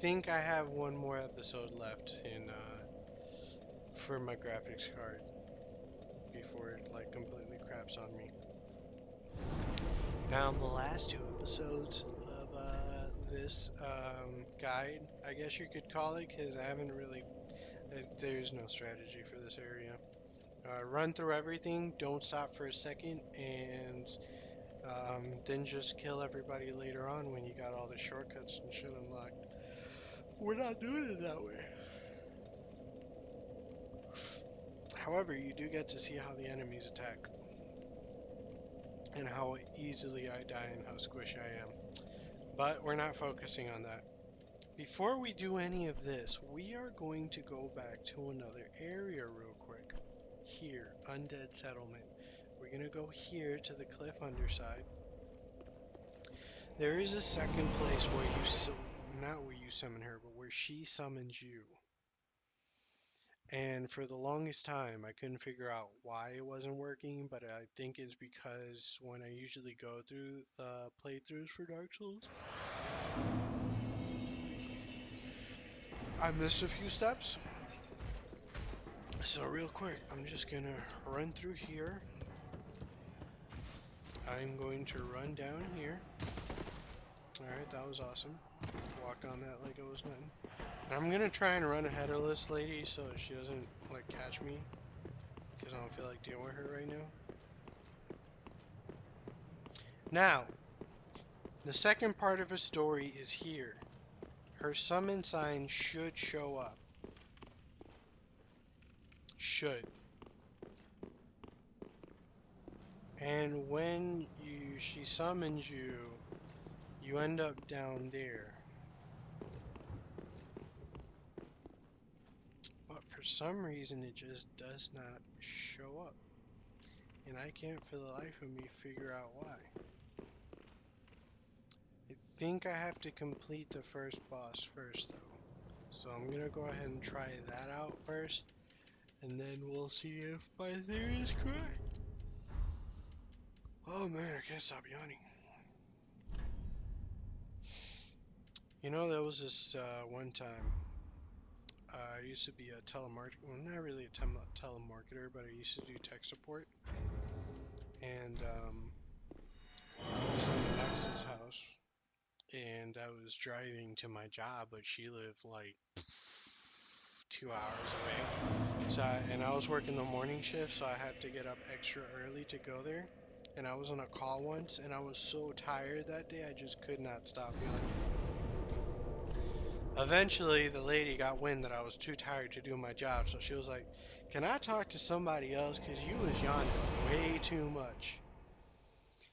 think I have one more episode left in for my graphics card before it like completely craps on me. Now, in the last two episodes of this guide, I guess you could call it, because I haven't really, there's no strategy for this area. Run through everything, don't stop for a second, and then just kill everybody later on when you got all the shortcuts and shit unlocked. We're not doing it that way. However, you do get to see how the enemies attack, and how easily I die and how squishy I am. But we're not focusing on that. Before we do any of this, we are going to go back to another area real quick. Here, Undead Settlement. We're going to go here to the cliff underside. There is a second place where not where you summon her, but where she summons you. And for the longest time, I couldn't figure out why it wasn't working, but I think it's because when I usually go through the playthroughs for Dark Souls, I missed a few steps. So real quick, I'm just gonna run through here. I'm going to run down here. Alright, that was awesome. Walked on that like it was nothing. I'm gonna try and run ahead of this lady so she doesn't like catch me, because I don't feel like dealing with her right now. Now, the second part of her story is here. Her summon sign should show up. Should. And when she summons you, you end up down there. But for some reason it just does not show up. And I can't for the life of me figure out why. I think I have to complete the first boss first though. So I'm gonna go ahead and try that out first, and then we'll see if my theory is correct. Oh man, I can't stop yawning. You know, there was this one time, I used to be a telemarketer, well not really a telemarketer, but I used to do tech support. And I was in Max's house, and I was driving to my job, but she lived like 2 hours away. And I was working the morning shift, so I had to get up extra early to go there. And I was on a call once, and I was so tired that day, I just could not stop yawning. Eventually, the lady got wind that I was too tired to do my job, so she was like, "Can I talk to somebody else? Because you was yawning way too much."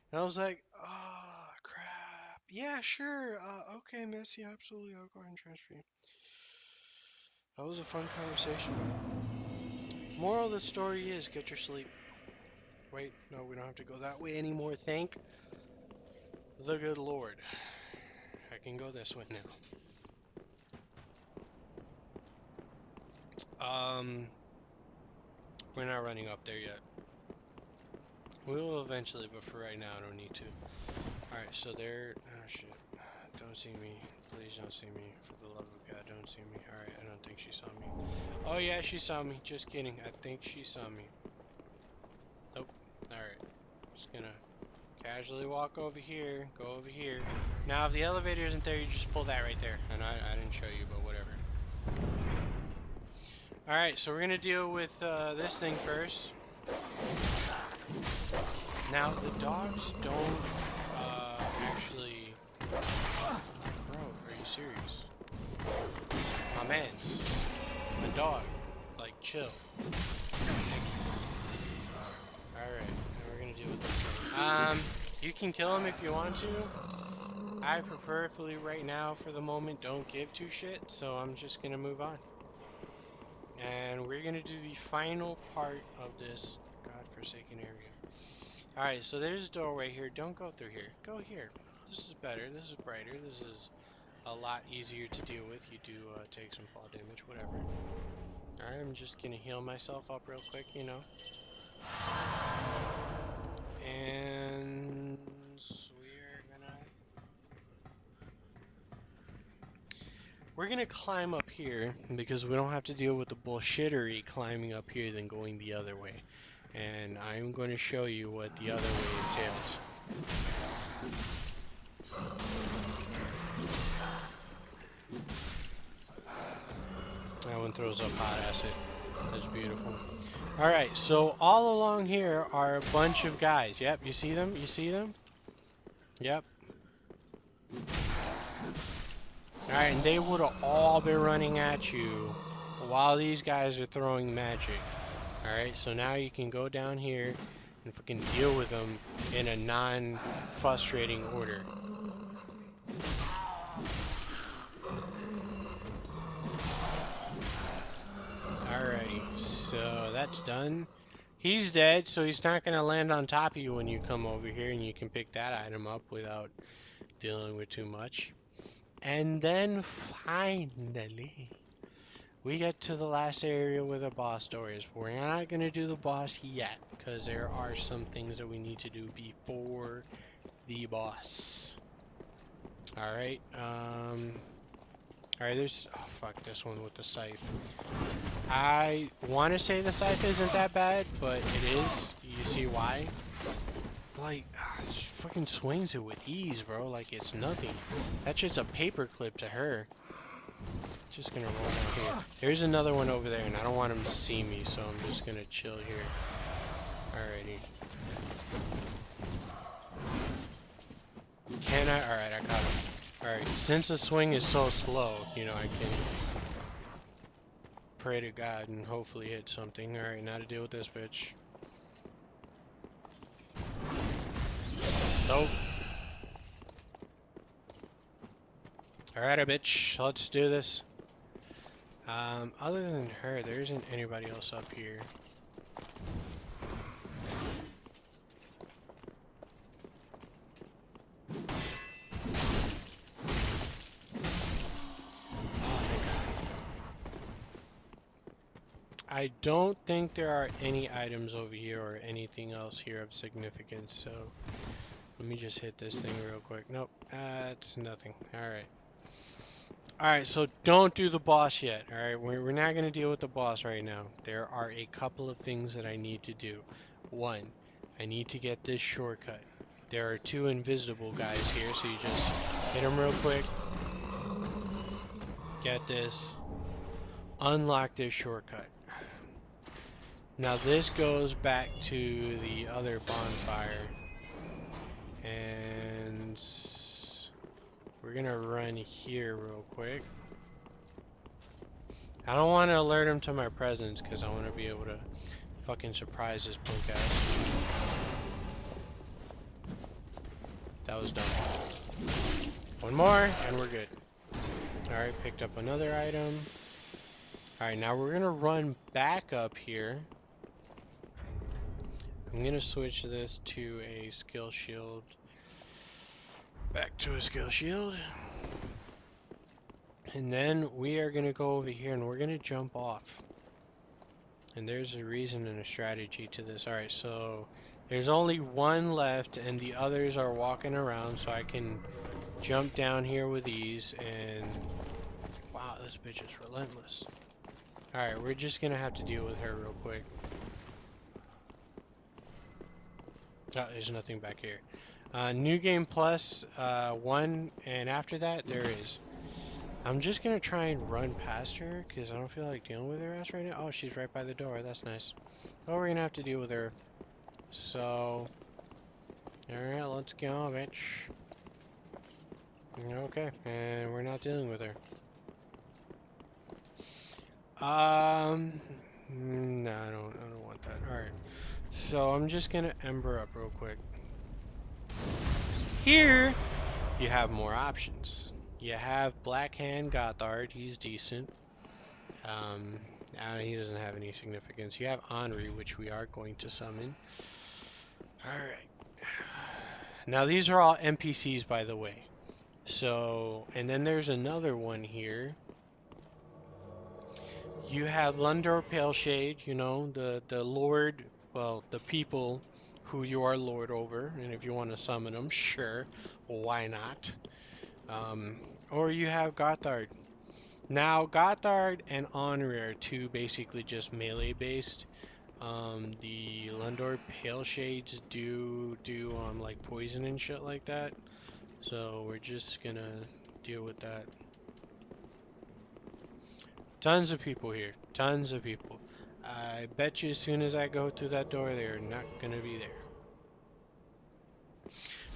And I was like, "Oh, crap. Yeah, sure. Okay, miss. Yeah, absolutely. I'll go ahead and transfer you." That was a fun conversation, man. Moral of the story is get your sleep. Wait, no, we don't have to go that way anymore. Thank the good Lord. I can go this way now. We're not running up there yet. We will eventually, but for right now, I don't need to. Alright, so there. Oh shit. Don't see me. Please don't see me. For the love of God, don't see me. Alright, I don't think she saw me. Oh yeah, she saw me. Just kidding. I think she saw me. Nope. Alright. Just gonna casually walk over here. Go over here. Now, if the elevator isn't there, you just pull that right there. And I didn't show you, but whatever. Alright, so we're gonna deal with this thing first. Now, the dogs don't actually... Bro, are you serious? My mans. The dog. Like, chill. Alright, now we're gonna deal with this thing. You can kill him if you want to. I preferably right now, for the moment, don't give two shit, so I'm just gonna move on. And we're gonna do the final part of this godforsaken area. Alright, so there's a doorway here. Don't go through here. Go here. This is better. This is brighter. This is a lot easier to deal with. You do take some fall damage, whatever. Alright, I'm just gonna heal myself up real quick, you know. And we're gonna climb up here because we don't have to deal with the bullshittery climbing up here than going the other way. And I'm going to show you what the other way entails. That one throws up hot acid. That's beautiful. Alright, so all along here are a bunch of guys. Yep, you see them? You see them? Yep. Alright, and they would have all been running at you while these guys are throwing magic. Alright, so now you can go down here and fucking deal with them in a non-frustrating order. Alrighty, so that's done. He's dead, so he's not going to land on top of you when you come over here, and you can pick that item up without dealing with too much. And then finally, we get to the last area where the boss door is. We're not going to do the boss yet, because there are some things that we need to do before the boss. Alright, alright, there's, oh fuck, this one with the scythe. I want to say the scythe isn't that bad, but it is. You see why? Like, she fucking swings it with ease, bro, like it's nothing. That's just a paper clip to her. Just gonna roll down here. There's another one over there, and I don't want him to see me, so I'm just gonna chill here. Alrighty. Can I? Alright, I got him. Alright, since the swing is so slow, you know, I can pray to God and hopefully hit something. Alright, now to deal with this bitch. Nope. Alright, bitch, let's do this. Other than her, there isn't anybody else up here. I don't think there are any items over here or anything else here of significance, so let me just hit this thing real quick. Nope, that's nothing. Alright. Alright, so don't do the boss yet. Alright, we're not going to deal with the boss right now. There are a couple of things that I need to do. One, I need to get this shortcut. There are two invisible guys here, so you just hit them real quick. Get this. Unlock this shortcut. Now this goes back to the other bonfire. And we're gonna run here real quick. I don't want to alert him to my presence because I want to be able to fucking surprise this punk ass. That was dumb. One more and we're good. Alright, picked up another item. Alright, now we're gonna run back up here. I'm gonna switch this to a skill shield. Back to a skill shield. And then we are gonna go over here and we're gonna jump off. And there's a reason and a strategy to this. Alright, so there's only one left and the others are walking around, so I can jump down here with ease and wow, this bitch is relentless. Alright, we're just gonna have to deal with her real quick. Oh, there's nothing back here. New game plus 1, and after that, there is. I'm just gonna try and run past her, because I don't feel like dealing with her ass right now. Oh, she's right by the door, that's nice. Oh, we're gonna have to deal with her. So, alright, let's go, bitch. Okay, and we're not dealing with her. No, I don't want that. Alright. So I'm just gonna ember up real quick. Here, you have more options. You have Black Hand Gothard, he's decent. He doesn't have any significance. You have Henri, which we are going to summon. Alright. Now these are all NPCs, by the way. So, and then there's another one here. You have Londo Paleshade, you know, the lord, well, the people who you are lord over, and if you want to summon them, sure, why not? Or you have Gothard. Now, Gothard and Honor are two basically just melee based. The Lundor Pale Shades do like poison and shit like that. So we're just gonna deal with that. Tons of people here. Tons of people. I bet you as soon as I go through that door, they're not gonna be there.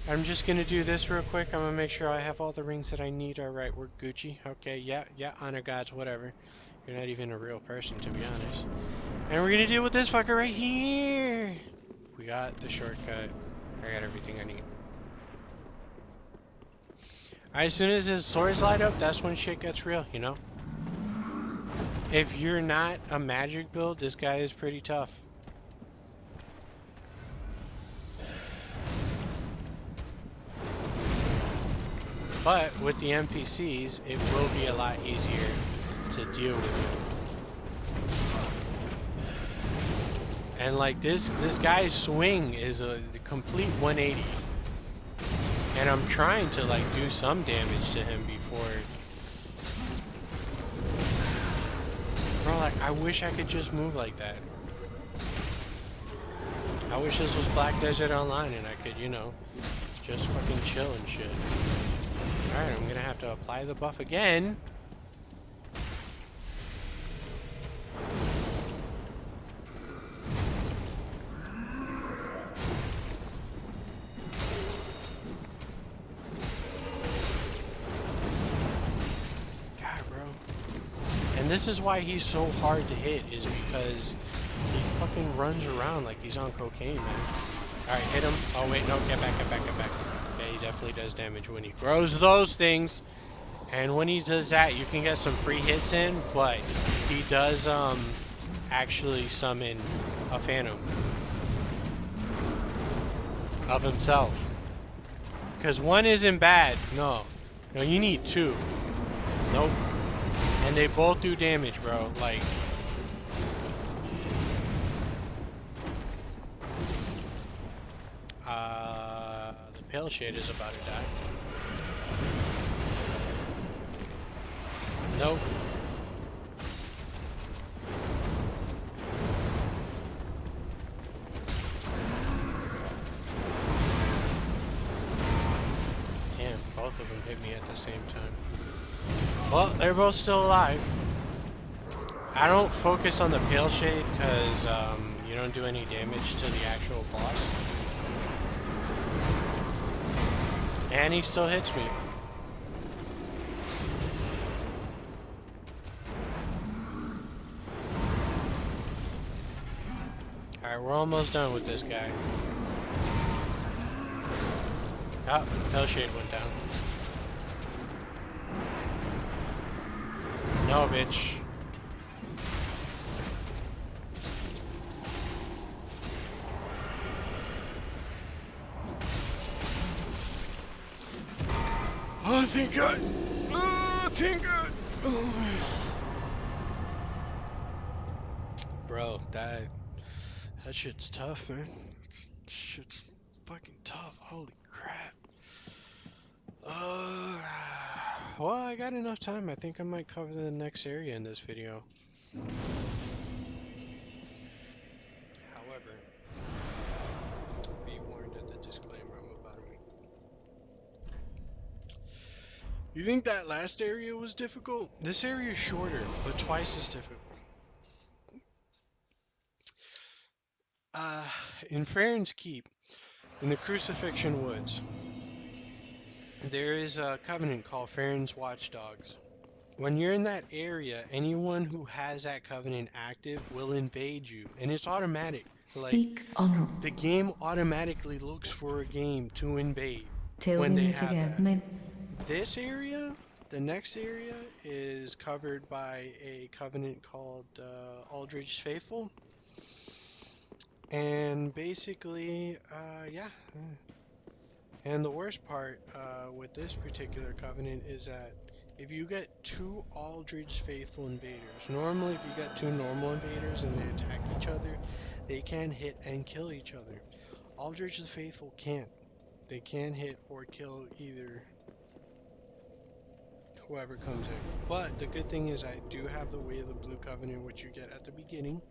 I'm just gonna do this real quick. I'm gonna make sure I have all the rings that I need. All right, we're Gucci. Okay, yeah, yeah, honor gods, whatever. You're not even a real person, to be honest. And we're gonna deal with this fucker right here. We got the shortcut. I got everything I need. Alright, as soon as his swords light up, that's when shit gets real, you know? If you're not a magic build, this guy is pretty tough. But with the NPCs, it will be a lot easier to deal with him. And like this guy's swing is a complete 180. And I'm trying to like do some damage to him before. Bro, like I wish I could just move like that. I wish this was Black Desert Online and I could, you know, just fucking chill and shit. Alright, I'm gonna have to apply the buff again. God, bro. And this is why he's so hard to hit, is because he fucking runs around like he's on cocaine, man. Alright, hit him. Oh, wait, no, get back, get back, get back. Yeah, he definitely does damage when he grows those things. And when he does that, you can get some free hits in, but he does, actually summon a phantom of himself. Because one isn't bad. No. No, you need two. Nope. And they both do damage, bro. Like... the Pale Shade is about to die. Nope. Damn, both of them hit me at the same time. Well, they're both still alive. I don't focus on the Pale Shade because you don't do any damage to the actual boss. And he still hits me. Alright, we're almost done with this guy. Oh, Pale Shade went down. No, bitch. Oh, thank God. Oh, thank God. Oh. Bro, that shit's tough, man. Shit's fucking tough. Holy crap. Well, I got enough time. I think I might cover the next area in this video. However, be warned at the disclaimer I'm about to make. You think that last area was difficult? This area is shorter, but twice as difficult. In Farron's Keep, in the Crucifixion Woods, there is a covenant called Farron's Watchdogs. When you're in that area, anyone who has that covenant active will invade you, and it's automatic. Like, Speak honorable. the game automatically looks for a game to invade Till when we they meet have again. that. This area, the next area, is covered by a covenant called Aldridge's Faithful. And basically, yeah. And the worst part with this particular covenant is that if you get two Aldridge Faithful invaders, normally if you get two normal invaders and they attack each other, they can hit and kill each other. Aldridge the Faithful can't. They can't hit or kill either whoever comes in. But the good thing is I do have the Way of the Blue Covenant, which you get at the beginning.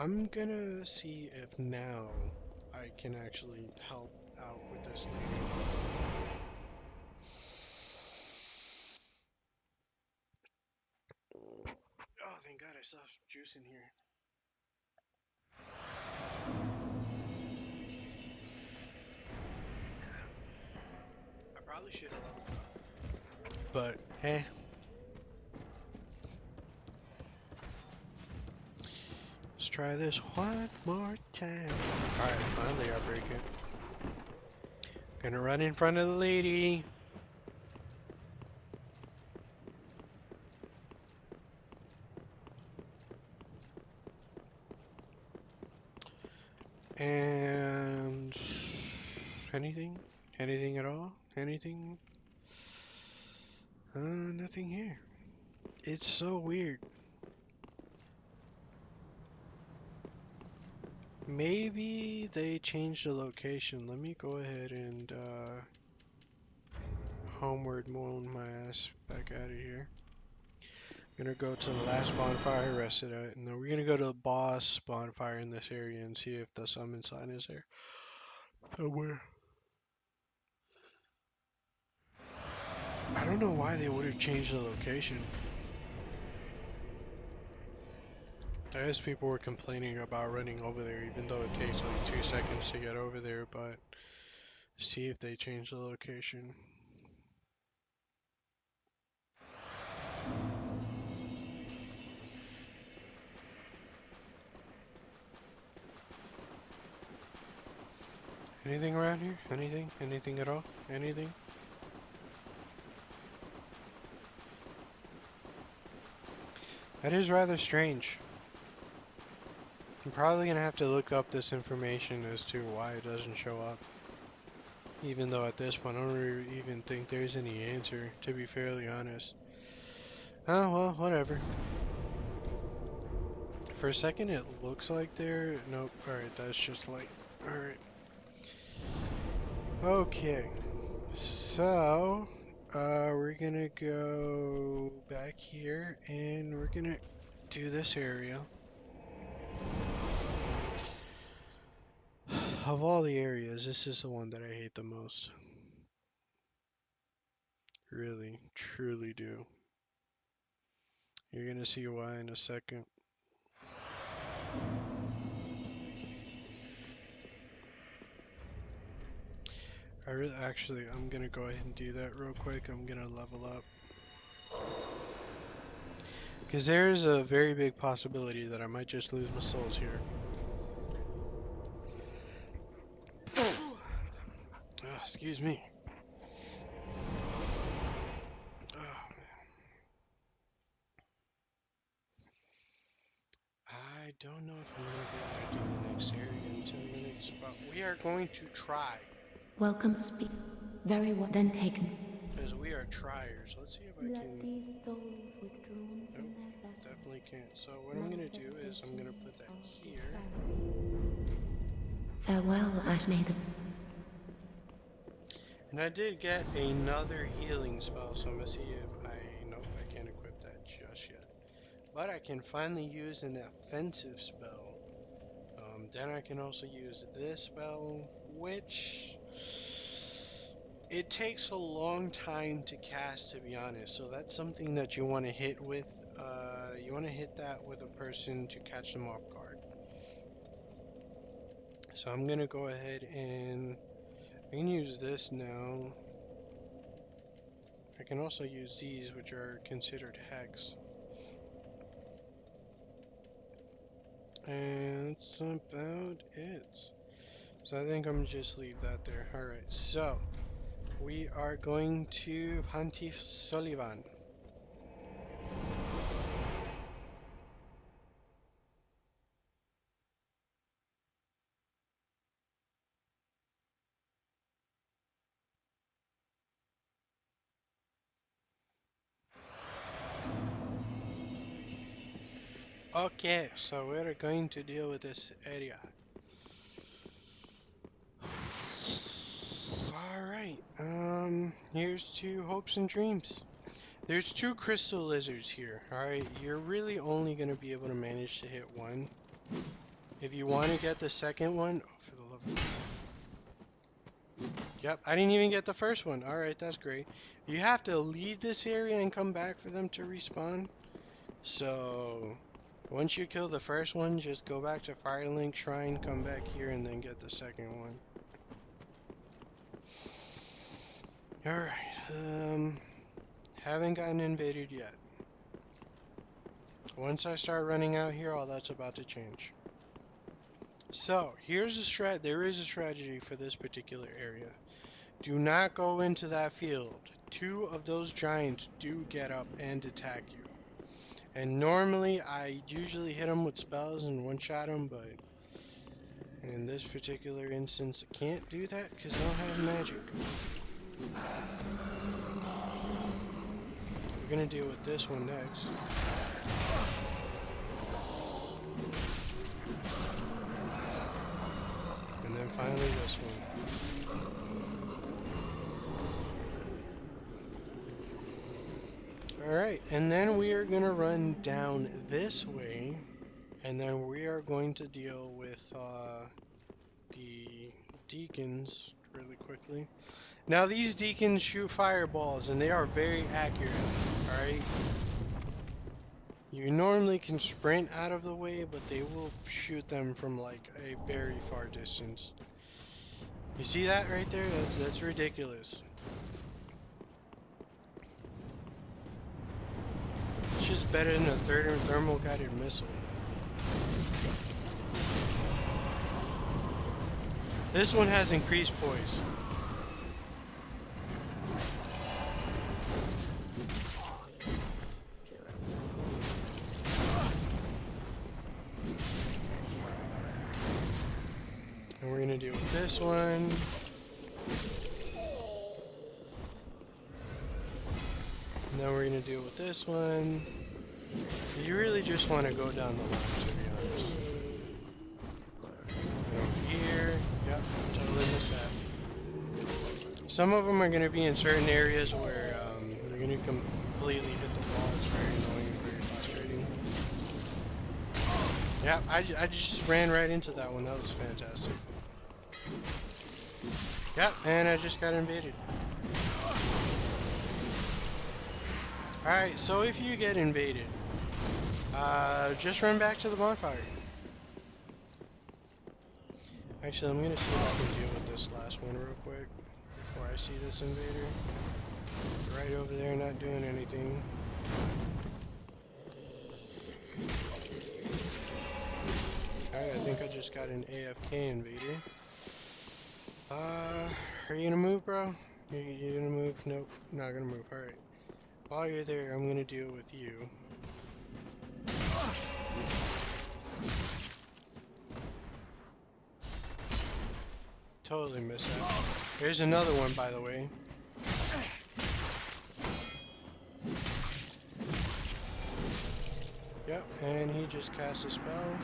I'm gonna see if now I can actually help out with this lady. Oh, thank God I still have some juice in here. I probably should have leveled up. But, hey. Let's try this one more time. Alright, finally I break it. Gonna run in front of the lady. And anything? Anything at all? Anything? Nothing here. It's so weird. Maybe they changed the location. Let me go ahead and homeward moon my ass back out of here. Gonna go to the last bonfire, rest it out, and then we're gonna go to the boss bonfire in this area and see if the summon sign is there. Somewhere. I don't know why they would have changed the location. I guess people were complaining about running over there, even though it takes like 2 seconds to get over there, but see if they change the location. Anything around here? Anything? Anything at all? Anything? That is rather strange. I'm probably gonna have to look up this information as to why it doesn't show up. Even though at this point I don't even think there's any answer, to be fairly honest. Oh well, whatever. For a second it looks like there. Nope, alright, that's just light. Alright. Okay. So, we're gonna go back here and we're gonna do this area. Of all the areas, this is the one that I hate the most. Really, truly do. You're gonna see why in a second. I'm gonna go ahead and do that real quick. I'm gonna level up. Because there's a very big possibility that I might just lose my souls here. Excuse me. Oh, I don't know if I'm going to be able to do the next area in 10 minutes, but we are going to try. Welcome, speak. Very well then taken. Because we are triers. Let's see if I Let can... these souls withdrawn from Nope, their vessels. definitely can't. So what I'm going to do is I'm going to put that here. Farewell, Ash may the... And I did get another healing spell, so I'm going to see if I... Nope, I can't equip that just yet. But I can finally use an offensive spell. Then I can also use this spell, which it takes a long time to cast, to be honest. So that's something that you want to hit with. You want to hit that with a person to catch them off guard. So I'm gonna go ahead and I can use this now. I can also use these, which are considered hex. And that's about it. So I think I'm gonna just leave that there. Alright, so we are going to Pontiff Sullivan. Okay, so we're going to deal with this area. Alright, here's to hopes and dreams. There's two crystal lizards here, alright? You're really only going to be able to manage to hit one. If you want to get the second one... Oh, for the love of... Yep, I didn't even get the first one. Alright, that's great. You have to leave this area and come back for them to respawn. So, once you kill the first one, just go back to Firelink Shrine, come back here, and then get the second one. Alright, haven't gotten invaded yet. Once I start running out here, all that's about to change. So, here's a there is a strategy for this particular area. Do not go into that field. Two of those giants do get up and attack you. And normally, I usually hit them with spells and one-shot them, but in this particular instance, I can't do that because I don't have magic. We're gonna deal with this one next. And then finally this one. Alright, and then we are gonna run down this way, and then we are going to deal with the deacons really quickly. Now these deacons shoot fireballs and they are very accurate, alright? You normally can sprint out of the way, but they will shoot them from like a very far distance. You see that right there? That's ridiculous. It's just better than a thermal guided missile. This one has increased poise. And we're gonna deal with this one. And then we're gonna deal with this one. You really just want to go down the line, to be honest. And over here, yep, totally missed that. Some of them are gonna be in certain areas where you're gonna completely hit the wall. It's very annoying and very frustrating. Yeah, I just ran right into that one. That was fantastic. Yep, and I just got invaded. Alright, so if you get invaded, just run back to the bonfire. Actually, I'm gonna see if I can deal with this last one real quick before I see this invader. Right over there, not doing anything. Alright, I think I just got an AFK invader. Are you gonna move, bro? You gonna move? Nope, not gonna move. Alright. While you're there, I'm gonna deal with you. Totally missed that. There's another one, by the way. Yep, and he just cast a spell.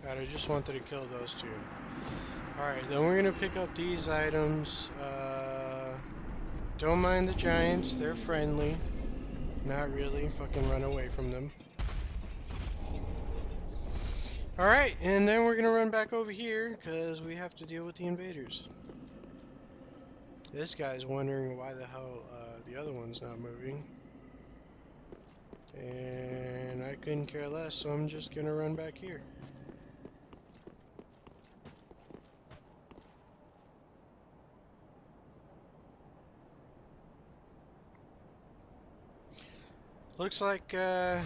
God, I just wanted to kill those two. Alright, then we're gonna pick up these items. Don't mind the giants, they're friendly. Not really, fucking run away from them. Alright, and then we're gonna run back over here, because we have to deal with the invaders. This guy's wondering why the hell the other one's not moving. And I couldn't care less, so I'm just gonna run back here. Looks like none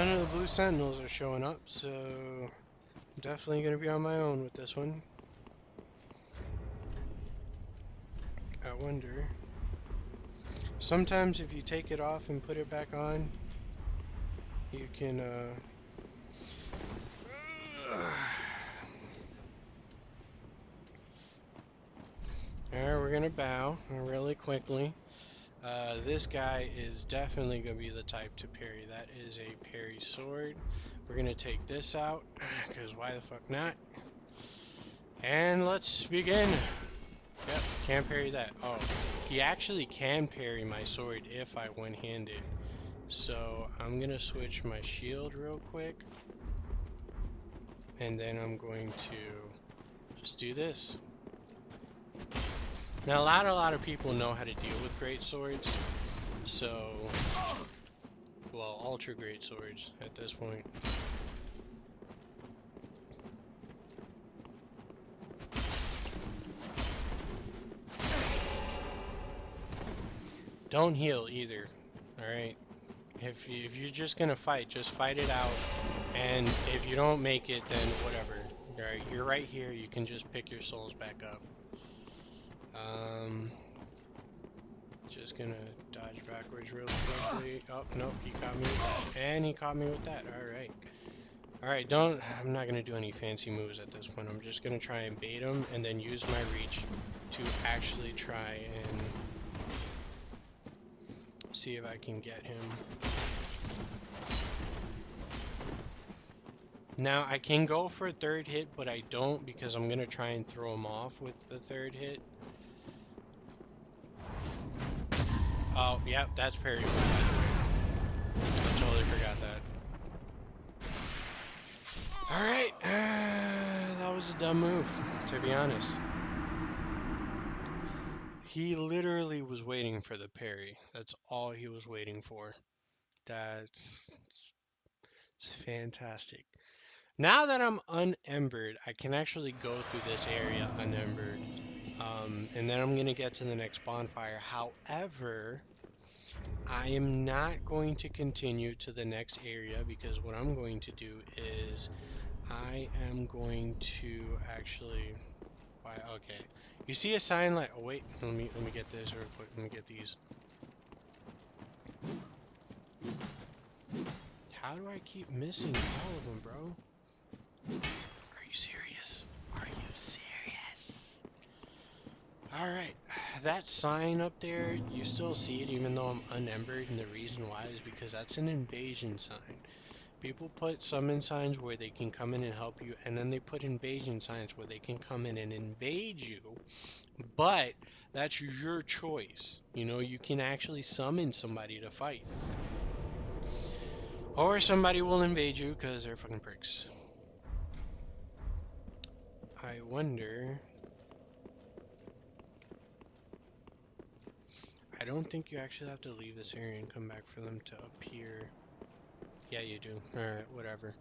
of the blue sentinels are showing up, so I'm definitely going to be on my own with this one. I wonder. Sometimes if you take it off and put it back on, you can Alright, we're going to bow really quickly. This guy is definitely going to be the type to parry. That is a parry sword. We're going to take this out, because why the fuck not? And let's begin. Yep, can't parry that. Oh, he actually can parry my sword if I one-handed. So I'm going to switch my shield real quick. And then I'm going to just do this. Now, a lot of people know how to deal with great swords. So, well, ultra great swords at this point. Don't heal either. Alright? If you're just gonna fight, just fight it out. And if you don't make it, then whatever. Alright, you're right here. You can just pick your souls back up. Just gonna dodge backwards real quickly. Oh, nope, he caught me with that. And he caught me with that. Alright. Alright, I'm not gonna do any fancy moves at this point. I'm just gonna try and bait him and then use my reach to actually try and see if I can get him. Now, I can go for a third hit, but I don't because I'm gonna try and throw him off with the third hit. Oh, yep, that's parry. I totally forgot that. Alright, that was a dumb move, to be honest. He literally was waiting for the parry. That's all he was waiting for. That's fantastic. Now that I'm unembered, I can actually go through this area unembered. And then I'm going to get to the next bonfire. However, I am not going to continue to the next area because what I'm going to do is I am going to actually... Why? Okay. You see a sign like... Oh, wait. Let me get this real quick. Let me get these. How do I keep missing all of them, bro? Are you serious? Are you serious? Alright, that sign up there, you still see it even though I'm unembered, and the reason why is because that's an invasion sign. People put summon signs where they can come in and help you, and then they put invasion signs where they can come in and invade you, but that's your choice. You know, you can actually summon somebody to fight. Or somebody will invade you because they're fucking pricks. I wonder... I don't think you actually have to leave this area and come back for them to appear. Yeah, you do. Alright, whatever.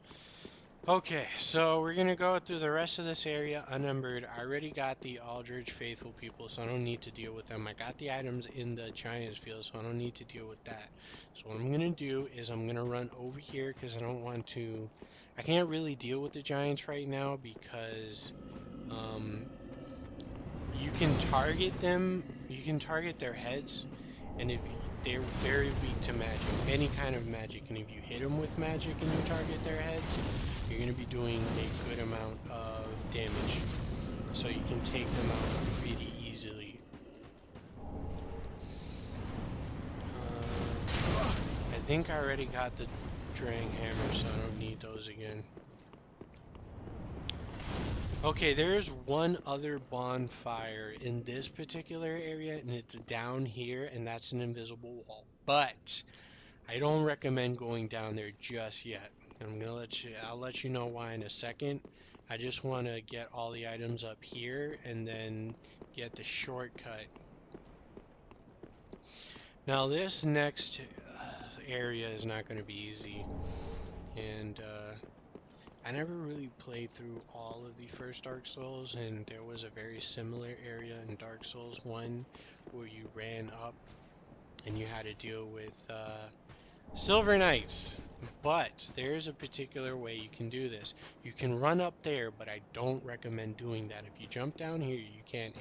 Okay, so we're gonna go through the rest of this area unnumbered. I already got the Aldrich Faithful people, so I don't need to deal with them. I got the items in the Giants field, so I don't need to deal with that. So what I'm gonna do is I'm gonna run over here because I don't want to... I can't really deal with the Giants right now because... you can target them, you can target their heads, and if they're very weak to magic, any kind of magic, and if you hit them with magic and you target their heads, you're going to be doing a good amount of damage. So you can take them out pretty easily. I think I already got the Drang Hammer, so I don't need those again. Okay, there's one other bonfire in this particular area, and it's down here, and that's an invisible wall. But I don't recommend going down there just yet. I'll let you know why in a second. I just want to get all the items up here and then get the shortcut. Now this next area is not going to be easy, and I never really played through all of the first Dark Souls, and there was a very similar area in Dark Souls 1 where you ran up and you had to deal with Silver Knights. But there's a particular way you can do this. You can run up there, but I don't recommend doing that. If you jump down here, you can't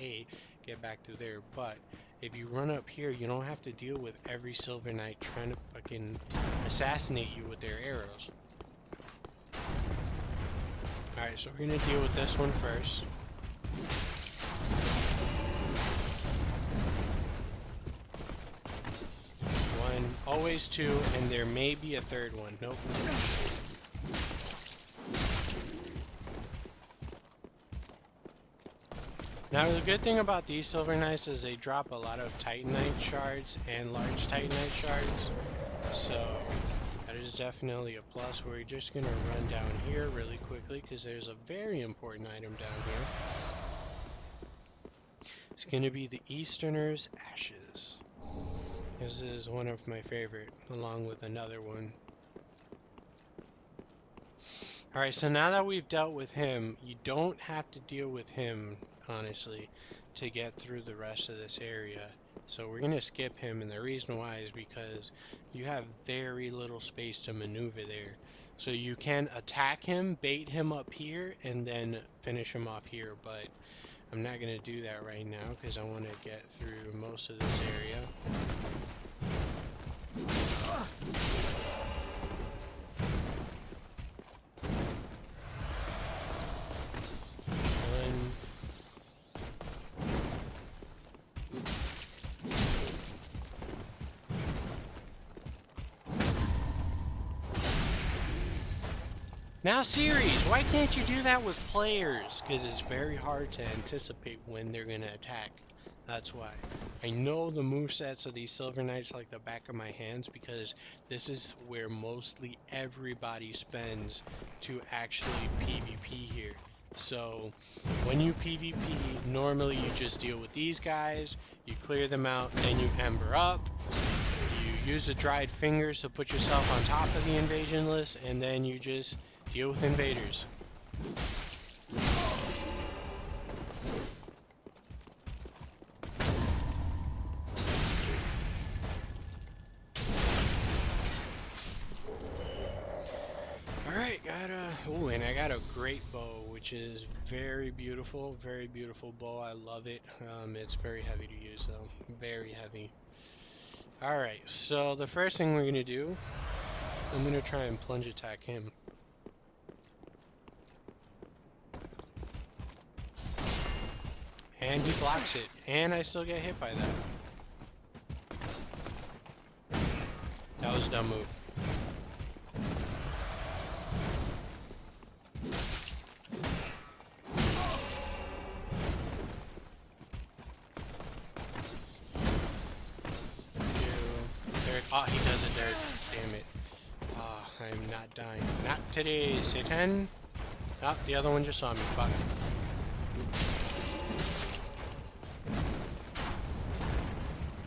get back to there, but if you run up here, you don't have to deal with every Silver Knight trying to fucking assassinate you with their arrows. Alright, so we're going to deal with this one first. Always 2, and there may be a third one. Nope. Now the good thing about these Silver Knights is they drop a lot of Titanite shards and large Titanite shards. So that is definitely a plus. We're just going to run down here really quickly because there's a very important item down here. It's going to be the Easterner's Ashes. This is one of my favorite, along with another one. Alright, so now that we've dealt with him, you don't have to deal with him, honestly, to get through the rest of this area. So we're going to skip him, and the reason why is because you have very little space to maneuver there. So you can attack him, bait him up here, and then finish him off here, but I'm not going to do that right now because I want to get through most of this area. Now series, why can't you do that with players? Because it's very hard to anticipate when they're going to attack. That's why. I know the movesets of these Silver Knights like the back of my hands because this is where mostly everybody spends to actually PvP here. So when you PvP, normally you just deal with these guys, you clear them out, then you ember up. You use the dried fingers to put yourself on top of the invasion list, and then you just deal with invaders. Alright, ooh, and I got a great bow, which is very beautiful bow. I love it. It's very heavy to use though, very heavy. Alright, so the first thing we're gonna do, I'm gonna try and plunge attack him. And he blocks it, and I still get hit by that. That was a dumb move. Oh, he does it there. Damn it. Ah, oh, I'm not dying. Not today, Satan. Oh, the other one just saw me. Fuck.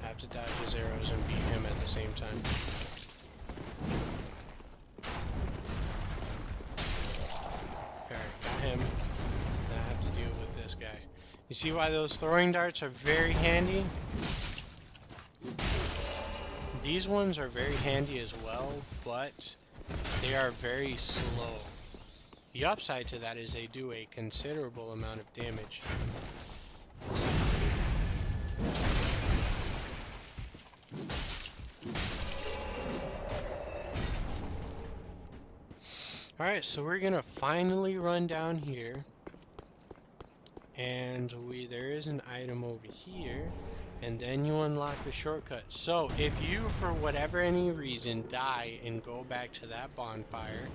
I have to dodge his arrows and beat him at the same time. Alright, got him. Now I have to deal with this guy. You see why those throwing darts are very handy? These ones are very handy as well, but they are very slow. The upside to that is they do a considerable amount of damage. Alright, so we're gonna finally run down here. And there is an item over here. And then you unlock the shortcut. So if you, for whatever any reason, die and go back to that bonfire,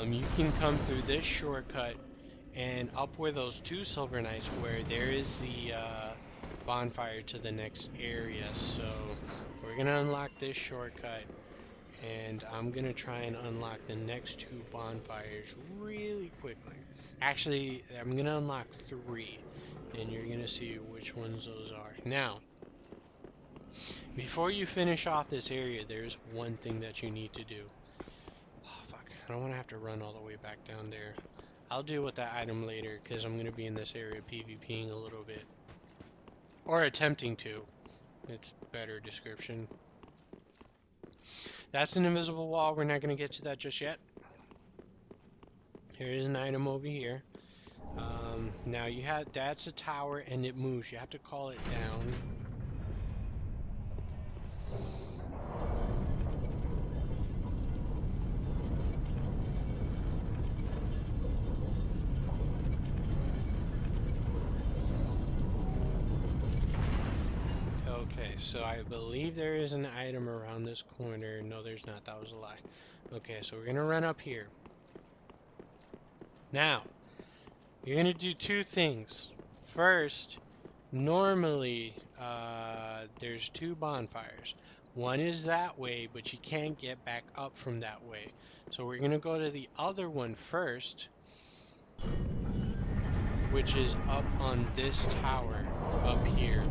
you can come through this shortcut and up where those 2 Silver Knights where there is the bonfire to the next area. So we're gonna unlock this shortcut, and I'm gonna try and unlock the next 2 bonfires really quickly. Actually, I'm gonna unlock 3. And you're gonna see which ones those are. Now, before you finish off this area, there's one thing that you need to do. Oh, fuck. I don't want to have to run all the way back down there. I'll deal with that item later, because I'm gonna be in this area PvPing a little bit. Or attempting to. It's better description. That's an invisible wall. We're not gonna get to that just yet. Here is an item over here. Now that's a tower and it moves. You have to call it down. Okay, So I believe there is an item around this corner. No, there's not. That was a lie. Okay, so we're gonna run up here. Now, you're gonna do two things. First, normally, there's two bonfires. One is that way, but you can't get back up from that way. So we're gonna go to the other one first, which is up on this tower up here.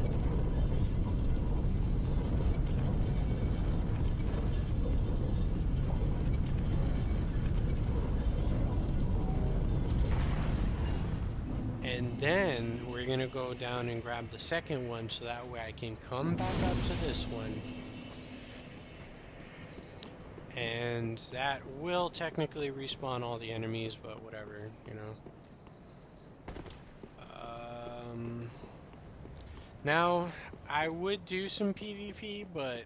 And then we're gonna go down and grab the second one so that way I can come back up to this one. And that will technically respawn all the enemies, but whatever, you know. Now, I would do some PvP, but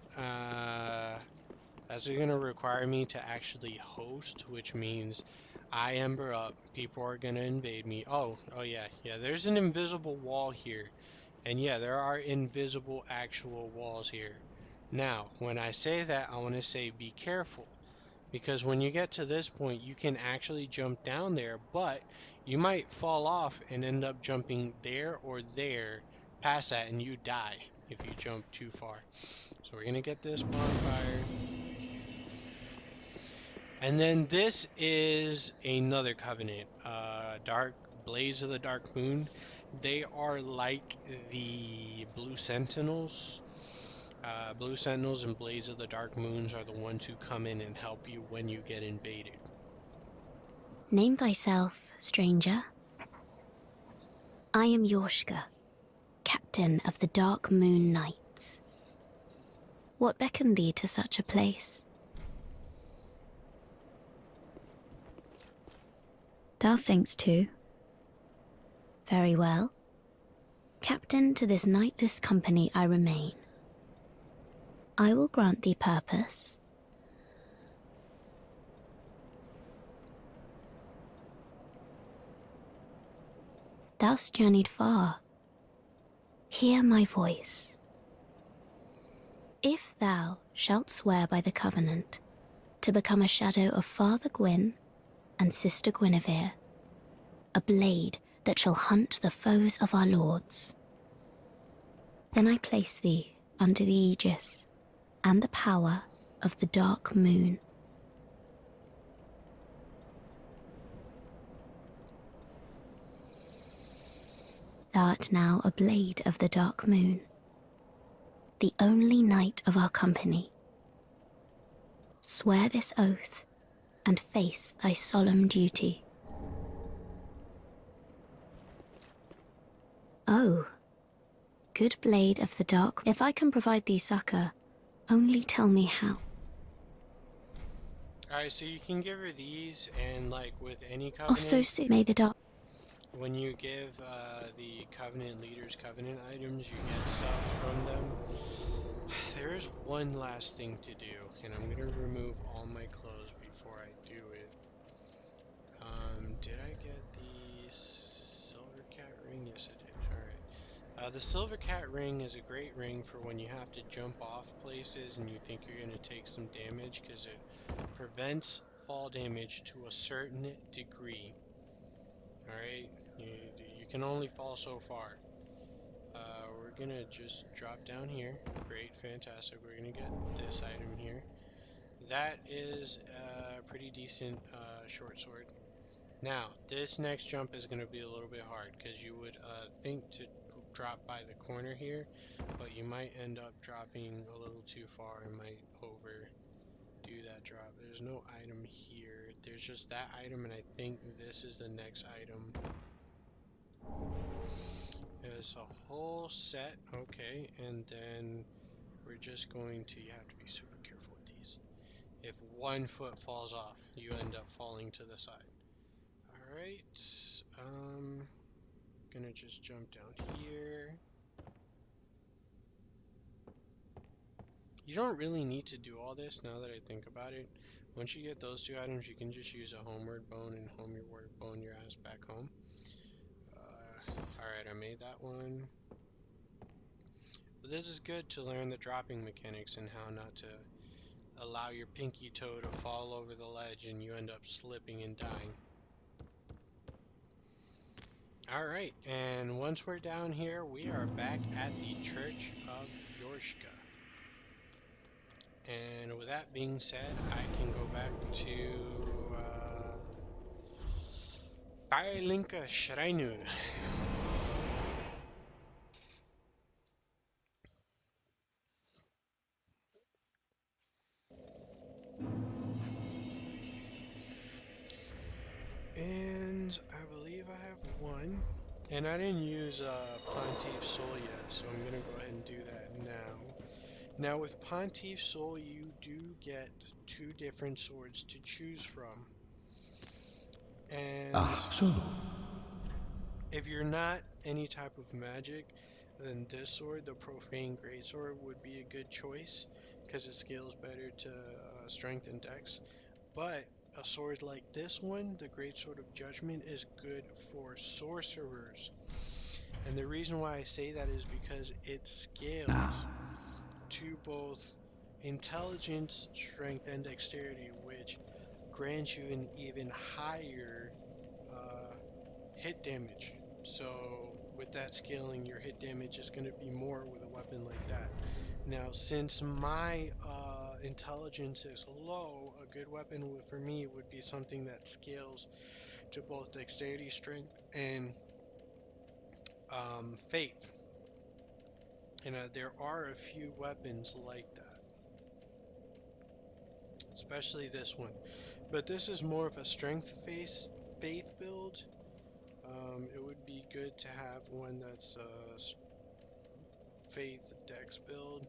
that's going to require me to actually host, which means I ember up, people are going to invade me. Oh yeah, there's an invisible wall here. And yeah, there are invisible actual walls here. Now, when I say that, I want to say be careful. Because when you get to this point, you can actually jump down there, but you might fall off and end up jumping there or there past that, and you die if you jump too far. So we're going to get this bonfire. And then this is another covenant, Dark Blaze of the Dark Moon. They are like the Blue Sentinels. Blue Sentinels and Blaze of the Dark Moons are the ones who come in and help you when you get invaded. Name thyself, stranger. I am Yorshka, captain of the Dark Moon Knights. What beckoned thee to such a place? Thou thinkst too. Very well. Captain to this knightless company I remain. I will grant thee purpose. Thou'st journeyed far. Hear my voice. If thou shalt swear by the covenant to become a shadow of Father Gwyn and Sister Guinevere, a blade that shall hunt the foes of our lords, then I place thee under the aegis and the power of the Dark Moon. Thou art now a blade of the Dark Moon, the only knight of our company. Swear this oath and face thy solemn duty. Oh, good blade of the dark, if I can provide thee succor, only tell me how. Alright, so you can give her these, and like with any Of so covenant, soon may the dark. when you give the covenant leaders covenant items, you get stuff from them. There is one last thing to do, and I'm gonna remove all my clothes before I do it. Did I get the silver cat ring? Yes, I did. Alright. The silver cat ring is a great ring for when you have to jump off places and you think you're gonna take some damage, because it prevents fall damage to a certain degree. Alright? You can only fall so far. We're gonna just drop down here. Great, fantastic. We're gonna get this item here. That is a pretty decent short sword. Now, this next jump is gonna be a little bit hard because you would think to drop by the corner here, but you might end up dropping a little too far and might overdo that drop. There's no item here. There's just that item, and I think this is the next item. There's a whole set, okay, and then we're just going to, you have to be super careful with these. If one foot falls off, you end up falling to the side. Alright, gonna just jump down here. You don't really need to do all this now that I think about it. Once you get those two items, you can just use a homeward bone and bone your ass back home. Alright, I made that one. But this is good to learn the dropping mechanics and how not to allow your pinky toe to fall over the ledge and you end up slipping and dying. Alright, and once we're down here, we are back at the Church of Yorshka. And with that being said, I can go back to Firlinka Shrine. And I believe I have one. And I didn't use Pontiff Soul yet, so I'm going to go ahead and do that now. Now with Pontiff Soul, you do get two different swords to choose from. And Ah, so. if you're not any type of magic, then this sword, the Profane Greatsword, would be a good choice because it scales better to strength and dex. But a sword like this one, the Greatsword of Judgment, is good for sorcerers. And the reason why I say that is because it scales Ah, to both intelligence, strength, and dexterity, which grants you an even higher uh, hit damage. So with that scaling, your hit damage is going to be more with a weapon like that. Now, since my intelligence is low, a good weapon for me would be something that scales to both dexterity, strength, and faith. And there are a few weapons like that, especially this one. But this is more of a faith build. It would be good to have one that's faith dex build,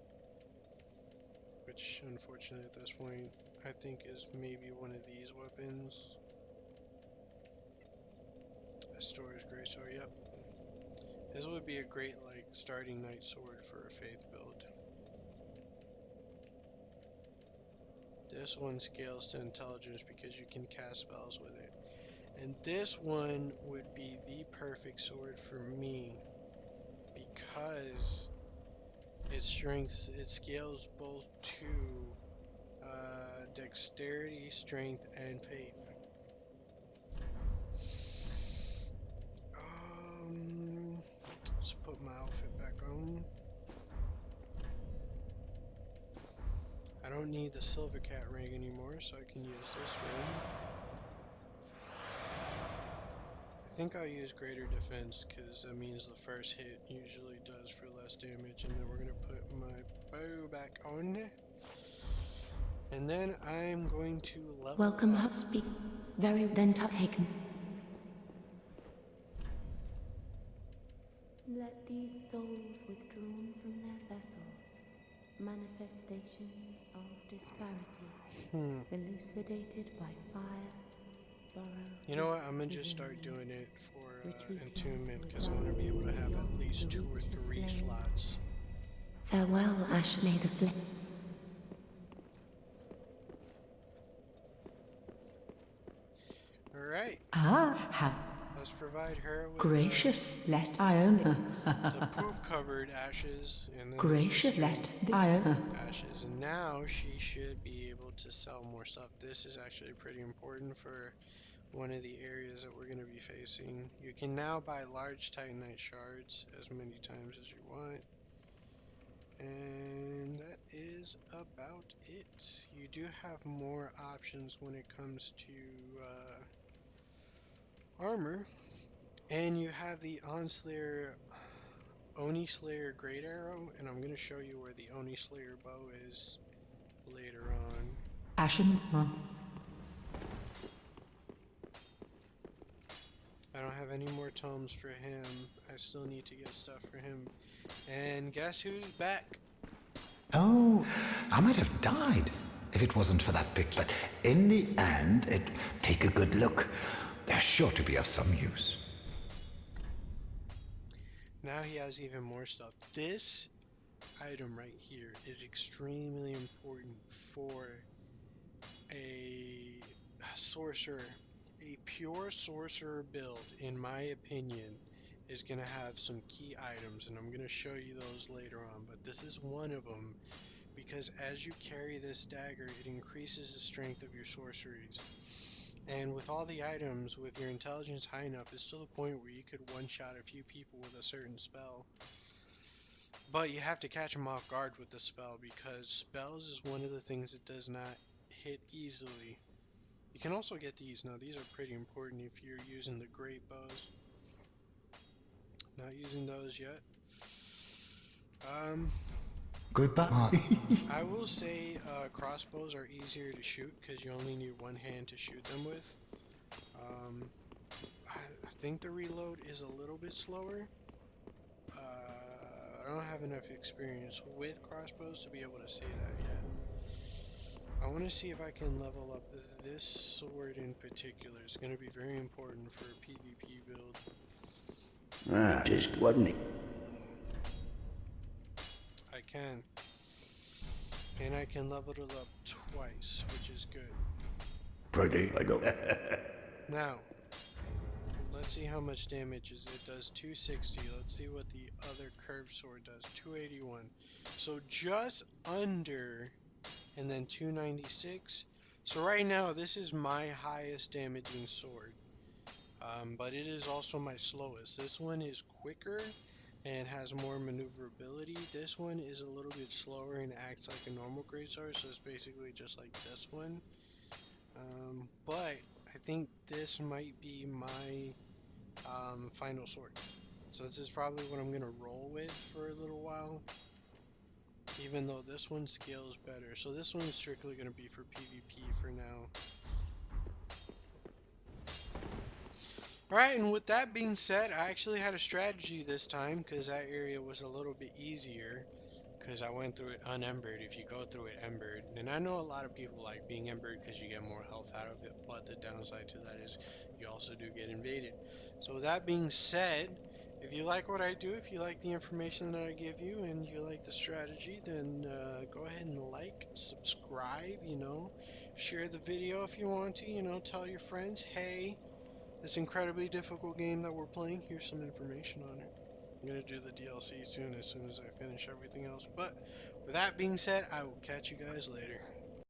which unfortunately at this point I think is maybe one of these weapons. Storage Greatsword, yep. This would be a great like starting knight sword for a faith build. This one scales to intelligence because you can cast spells with it. And this one would be the perfect sword for me because it scales both to dexterity, strength, and faith. Let's put my outfit back on. I don't need the silver cat ring anymore, so I can use this ring. I think I'll use greater defense because that means the first hit usually does for less damage, and then we're gonna put my bow back on. And then I'm going to level Welcome, up. speak. Very then taken. Let these souls withdrawn from their vessels, manifestations of disparity, elucidated by fire, You burrow know what? deep I'm gonna just within start me, doing it for retreating entombment with because I want to be able eyes to have at beyond least the 2 or reach of 3 flame. slots. Farewell, Ash, may the flame. Alright, ah, how let's provide her with gracious let Iona. the poop covered ashes and then the Gracious let blistering the Iona. ashes. And now she should be able to sell more stuff. This is actually pretty important for one of the areas that we're going to be facing. You can now buy large Titanite shards as many times as you want. And that is about it. You do have more options when it comes to armor. And you have the Oni Slayer Great Arrow, and I'm going to show you where the Oni Slayer bow is later on. Ashen. I don't have any more tomes for him. I still need to get stuff for him. And guess who's back? Oh, I might have died if it wasn't for that picture. But in the end, take a good look. They're sure to be of some use. Now he has even more stuff. This item right here is extremely important for a sorcerer. A pure sorcerer build, in my opinion, is going to have some key items, and I'm going to show you those later on, but this is one of them because as you carry this dagger, it increases the strength of your sorceries. And with all the items, with your intelligence high enough, it's to the point where you could one-shot a few people with a certain spell. But you have to catch them off guard with the spell because spells is one of the things that does not hit easily. You can also get these. Now, these are pretty important if you're using the great bows. Not using those yet. Goodbye. I will say crossbows are easier to shoot because you only need one hand to shoot them with. I think the reload is a little bit slower. I don't have enough experience with crossbows to be able to say that yet. I want to see if I can level up this sword in particular. It's going to be very important for a PvP build. Just wasn't it? I can. And I can level it up twice, which is good. Pretty, I go. Now, let's see how much damage it does. 260. Let's see what the other curved sword does. 281. So just under, and then 296. So right now, this is my highest damaging sword. But it is also my slowest. This one is quicker and has more maneuverability. This one is a little bit slower and acts like a normal greatsword, so it's basically just like this one. But I think this might be my final sword. So this is probably what I'm gonna roll with for a little while, even though this one scales better. So this one's strictly gonna be for PvP for now. Alright, and with that being said, I actually had a strategy this time because that area was a little bit easier because I went through it unembered. If you go through it embered, and I know a lot of people like being embered because you get more health out of it, but the downside to that is you also do get invaded. So with that being said, if you like what I do, if you like the information that I give you, and you like the strategy, then go ahead and like, subscribe, share the video if you want to, tell your friends, hey, this incredibly difficult game that we're playing, here's some information on it. I'm going to do the DLC soon as I finish everything else. But with that being said, I will catch you guys later.